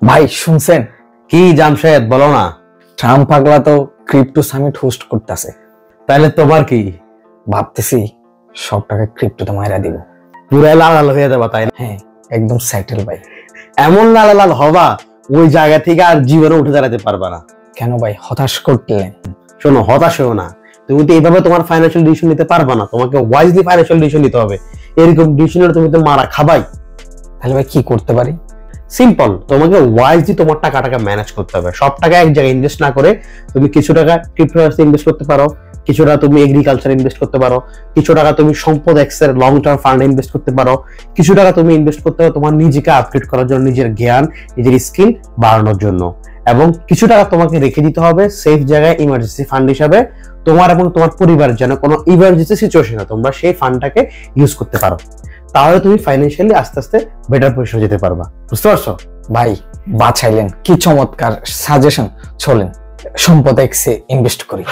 ভাই শুনছেন? কি জামশেদ বলো না। ট্রাম্প পাগলা তো ক্রিপ্টো সামিট হোস্ট করতেছে। তাহলে তোমার কি? ভাবতেছি সব টাকা ক্রিপ্টোতে মাইরা দিব। পুরো লাল লাল হয়ে যাবা তাই না? হ্যাঁ, একদম সেটেল ভাই। এমন লাল লাল হবা ওই জায়গা থেকে আর জীবনে উঠে দাঁড়াতে পারবা না। কেন ভাই হতাশ করলেন? শোনো, হতাশ হও না। তুমি তো এইভাবে তোমার ফাইন্যান্সিয়াল ডিসিশন নিতে পারবা না, তোমাকে ওয়াইজলি ফাইন্যান্সিয়াল ডিসিশন নিতে হবে। এরকম ডিসিশনে তুমি তো মারা খাবাই। তাহলে ভাই কি করতে পারি? সিম্পল, তোমাকে ওয়াইজলি তোমার টাকাটাকে ম্যানেজ করতে হবে। সব টাকা এক জায়গায় ইনভেস্ট না করে তুমি কিছু টাকা ক্রিপ্টোকারেন্সি ইনভেস্ট করতে পারো, কিছু টাকা তুমি এগ্রিকালচার ইনভেস্ট করতে পারো, কিছু টাকা তুমি সম্পদ এক্সের লং টার্ম ফান্ডে ইনভেস্ট করতে পারো, কিছু টাকা তুমি ইনভেস্ট করতে পারো তোমার নিজেকে আপগ্রেড করার জন্য, নিজের জ্ঞান, নিজের স্কিল বাড়ানোর জন্য, এবং কিছু টাকা তোমাকে রেখে দিতে হবে সেফ জায়গায় ইমার্জেন্সি ফান্ড হিসাবে। তোমার এবং তোমার পরিবারের জন্য কোনো ইমার্জেন্সি সিচুয়েশনে তোমরা সেই ফান্ডটাকে ইউজ করতে পারো। তাহলে তুমি ফাইন্যান্সিয়ালি আস্তে আস্তে বেটার পজিশনে যেতে পারবা। বুঝতে পারছো? ভাই বাঁচাইলেন, কি চমৎকার সাজেশন। চলেন সম্পদ এক্সে ইনভেস্ট করি।